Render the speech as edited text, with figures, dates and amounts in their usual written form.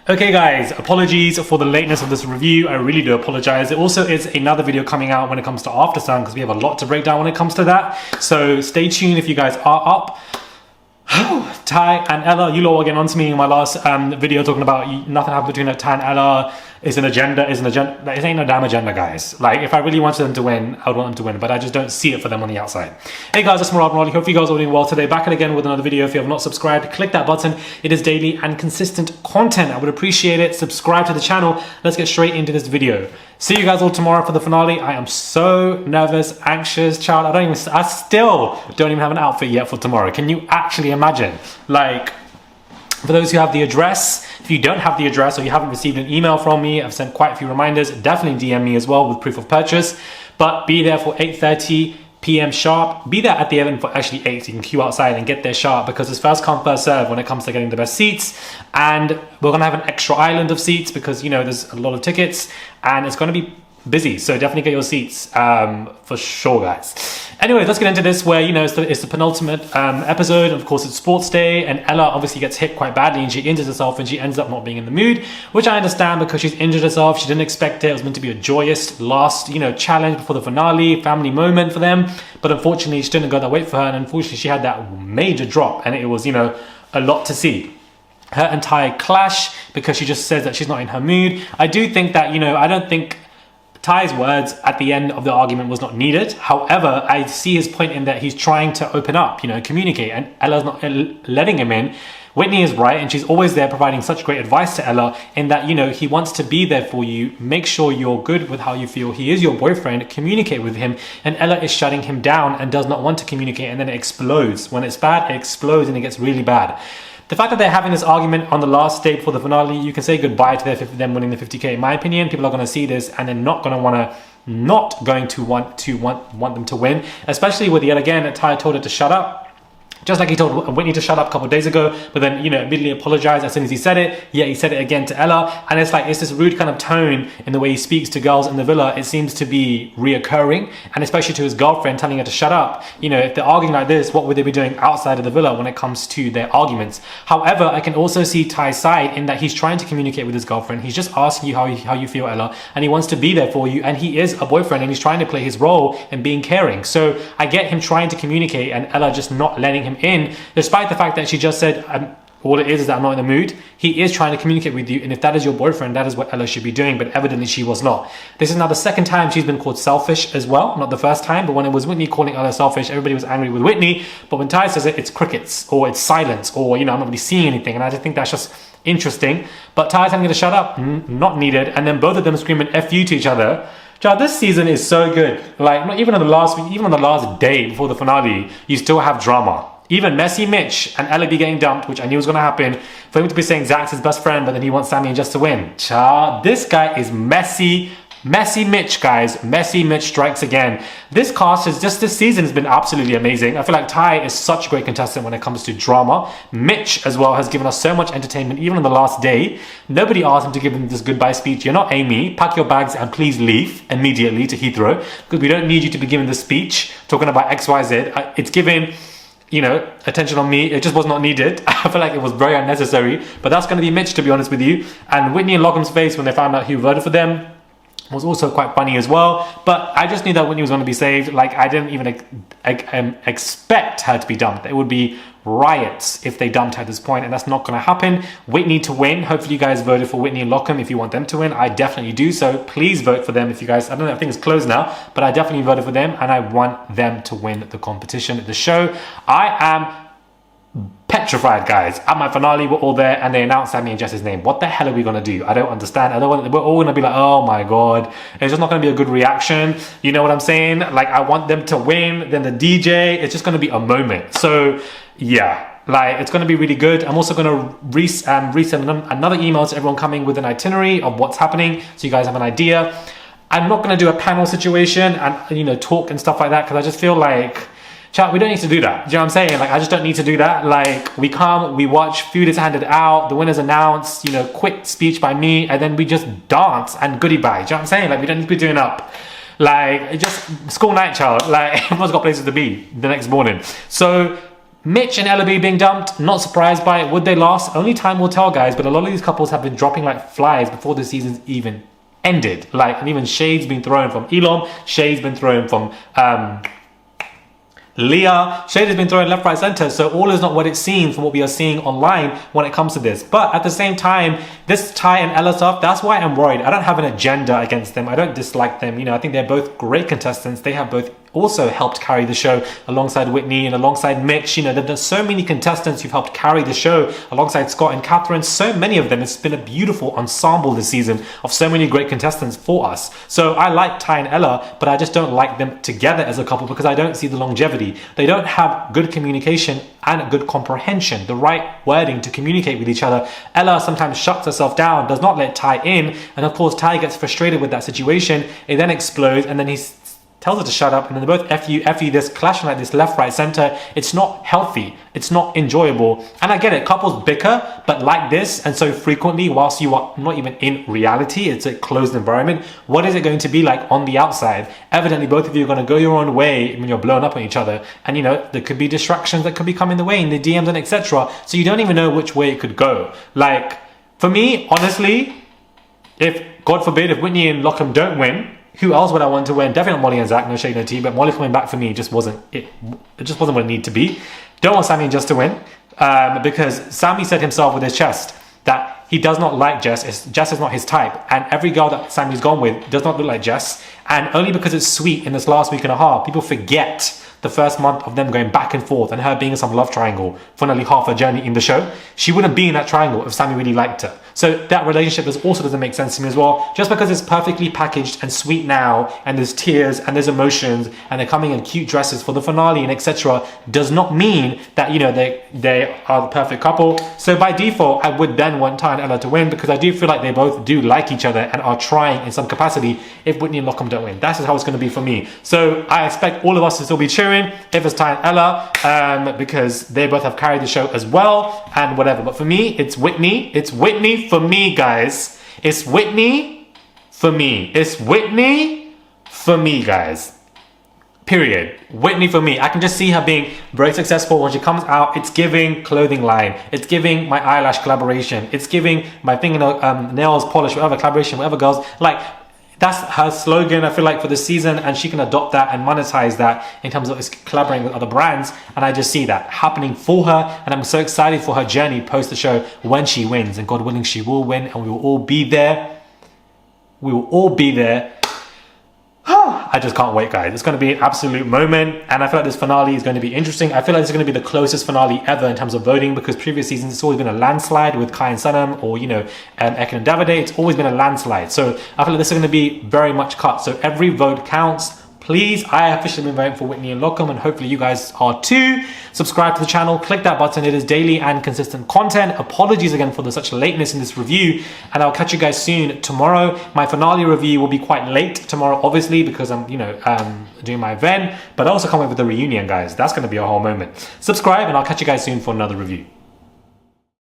Okay guys, apologies for the lateness of this review. I really do apologize. There also is another video coming out when it comes to After Sun because we have a lot to break down when it comes to that. So stay tuned if you guys are up. Ty and Ella, you lot were getting on to me in my last video talking about nothing happened between Ty and Ella. Is an agenda. It ain't no damn agenda, guys. Like, if I really wanted them to win, I would want them to win, but I just don't see it for them on the outside. Hey guys, it's Marley. Hope you guys are doing well today. Back again with another video. If you have not subscribed, click that button. It is daily and consistent content. I would appreciate it. Subscribe to the channel. Let's get straight into this video. See you guys all tomorrow for the finale. I am so nervous, anxious, child. I still don't even have an outfit yet for tomorrow. Can you actually imagine? Like, for those who have the address, if you don't have the address or you haven't received an email from me, I've sent quite a few reminders. Definitely DM me as well with proof of purchase. But be there for 8:30 p.m. sharp. Be there at the event for actually 8 so you can queue outside and get there sharp because it's first come, first serve when it comes to getting the best seats. And we're going to have an extra island of seats because, you know, there's a lot of tickets and it's going to be busy, so definitely get your seats for sure, guys. Anyway, let's get into this where, you know, it's the penultimate episode. Of course, it's sports day and Ella obviously gets hit quite badly and she injures herself and she ends up not being in the mood, which I understand because she's injured herself. She didn't expect it. It was meant to be a joyous last, you know, challenge before the finale, family moment for them, but unfortunately she didn't go that way for her, and unfortunately she had that major drop and it was, you know, a lot to see. Her entire clash because she just says that she's not in her mood. I do think that, you know, I don't think Ty's words at the end of the argument was not needed. However, I see his point in that he's trying to open up, you know, communicate, and Ella's not letting him in. Whitney is right, and she's always there providing such great advice to Ella in that, you know, he wants to be there for you. Make sure you're good with how you feel. He is your boyfriend. Communicate with him. And Ella is shutting him down and does not want to communicate, and then it explodes. When it's bad, it explodes and it gets really bad. The fact that they're having this argument on the last day before the finale, you can say goodbye to them winning the 50K. In my opinion, people are going to see this and they're not going to want them to win, especially with yet again Ty told her to shut up. Just like he told Whitney to shut up a couple of days ago, but then, you know, immediately apologized as soon as he said it. Yeah, he said it again to Ella. And it's like, it's this rude kind of tone in the way he speaks to girls in the villa. It seems to be reoccurring, and especially to his girlfriend telling her to shut up. You know, if they're arguing like this, what would they be doing outside of the villa when it comes to their arguments? However, I can also see Ty's side in that he's trying to communicate with his girlfriend. He's just asking you how you feel, Ella, and he wants to be there for you. And he is a boyfriend and he's trying to play his role in being caring. So I get him trying to communicate and Ella just not letting him in, despite the fact that she just said all it is that I'm not in the mood. He is trying to communicate with you, and if that is your boyfriend, that is what Ella should be doing, but evidently she was not. This is now the second time she's been called selfish as well, not the first time, but when it was Whitney calling Ella selfish, everybody was angry with Whitney, but when Ty says it, it's crickets, or it's silence, or, you know, I'm not really seeing anything, and I just think that's just interesting. But Ty's telling her to shut up, not needed, and then both of them screaming F you to each other. Child, this season is so good. Like, not even on the last week, even on the last day before the finale, you still have drama. Even messy Mitch and Ella be getting dumped, which I knew was going to happen. For him to be saying Zach's his best friend, but then he wants Sammy and Jess to win. Child, this guy is messy. Messy Mitch, guys. Messy Mitch strikes again. This cast is just, this season has been absolutely amazing. I feel like Ty is such a great contestant when it comes to drama. Mitch as well has given us so much entertainment, even on the last day. Nobody asked him to give him this goodbye speech. You're not Amy. Pack your bags and please leave immediately to Heathrow, because we don't need you to be giving this speech talking about XYZ. It's given, you know, attention on me. It just was not needed. I feel like it was very unnecessary, but that's going to be Mitch, to be honest with you. And Whitney and Lockham's face when they found out who voted for them was also quite funny as well. But I just knew that Whitney was going to be saved. Like, I didn't even expect her to be dumped. It would be riots if they dumped her at this point, and that's not going to happen. Whitney to win. Hopefully you guys voted for Whitney and Lockham if you want them to win. I definitely do, so please vote for them if you guys, I don't know, I think it's closed now, but I definitely voted for them and I want them to win the competition, the show. I am petrified, guys. At my finale, we're all there and they announced Sammy and Jess's name. What the hell are we gonna do? I don't understand. We're all gonna be like, oh my god. It's just not gonna be a good reaction. You know what I'm saying? Like, I want them to win, then the DJ, it's just gonna be a moment. So yeah, like, it's gonna be really good. I'm also gonna resend another email to everyone coming with an itinerary of what's happening, so you guys have an idea. I'm not gonna do a panel situation and, you know, talk and stuff like that, because I just feel like, chat, we don't need to do that. Do you know what I'm saying? Like, I just don't need to do that. Like, we come, we watch, food is handed out, the winner's announced, you know, quick speech by me, and then we just dance and goodie bye. Do you know what I'm saying? Like, we don't need to be doing up. Like, it's just school night, child. Like, everyone's got places to be the next morning. So Mitch and Ella B being dumped, not surprised by it. Would they last? Only time will tell, guys. But a lot of these couples have been dropping like flies before the season's even ended. Like, and even shade's been thrown from Elon, shade's been thrown from Leah, shade has been thrown left, right, center. So all is not what it seems from what we are seeing online when it comes to this. But at the same time, this Ty and Ella stuff, that's why I'm worried. I don't have an agenda against them. I don't dislike them. You know, I think they're both great contestants. They have both also helped carry the show alongside Whitney and alongside Mitch. You know, there's so many contestants who've helped carry the show alongside Scott and Catherine. So many of them. It's been a beautiful ensemble this season of so many great contestants for us. So I like Ty and Ella, but I just don't like them together as a couple because I don't see the longevity. They don't have good communication and good comprehension, the right wording to communicate with each other. Ella sometimes shuts herself down, does not let Ty in, and of course Ty gets frustrated with that situation. It then explodes, and then he tells her to shut up, and then they both F you, this clashing like this left, right, center. It's not healthy. It's not enjoyable. And I get it, couples bicker, but like this and so frequently whilst you are not even in reality, it's a closed environment. What is it going to be like on the outside? Evidently, both of you are going to go your own way when you're blown up on each other. And you know, there could be distractions that could be coming the way in the DMs and etc. So you don't even know which way it could go. Like, for me, honestly, if, God forbid, if Whitney and Lockham don't win, who else would I want to win? Definitely not Molly and Zach, no shade, no tea, but Molly coming back for me just wasn't it. It just wasn't what it needed to be. Don't want Sammy and Jess to win because Sammy said himself with his chest that he does not like Jess. Jess is not his type, and every girl that Sammy's gone with does not look like Jess. And only because it's sweet in this last week and a half, people forget the first month of them going back and forth and her being in some love triangle for nearly half her journey in the show. She wouldn't be in that triangle if Sammy really liked her. So that relationship also doesn't make sense to me as well. Just because it's perfectly packaged and sweet now, and there's tears and there's emotions and they're coming in cute dresses for the finale and etc., does not mean that, you know, they are the perfect couple. So by default, I would then want Ty and Ella to win because I do feel like they both do like each other and are trying in some capacity if Whitney and Lockham don't win. That's just how it's going to be for me. So I expect all of us to still be cheering if it's Ty and Ella because they both have carried the show as well and whatever. But for me, it's Whitney. It's Whitney for me, guys. It's Whitney for me. It's Whitney for me, guys. Period. Whitney for me. I can just see her being very successful when she comes out. It's giving clothing line. It's giving my eyelash collaboration. It's giving my fingernail nails polish, whatever collaboration, whatever, girls. Like, that's her slogan, I feel like, for the season, and she can adopt that and monetize that in terms of collaborating with other brands. And I just see that happening for her, and I'm so excited for her journey post the show when she wins. And God willing, she will win, and we will all be there. We will all be there. I just can't wait, guys. It's going to be an absolute moment, and I feel like this finale is going to be interesting. I feel like it's going to be the closest finale ever in terms of voting, because previous seasons it's always been a landslide with Kai and Sanam, or, you know, Ekin and Davide. It's always been a landslide. So I feel like this is going to be very much cut. So every vote counts. Please, I officially been voting for Whitney and Lockham, and hopefully you guys are too. Subscribe to the channel, click that button. It is daily and consistent content. Apologies again for such lateness in this review, and I'll catch you guys soon tomorrow. My finale review will be quite late tomorrow, obviously, because I'm, you know, doing my event, but I also come up with the reunion, guys. That's going to be a whole moment. Subscribe, and I'll catch you guys soon for another review.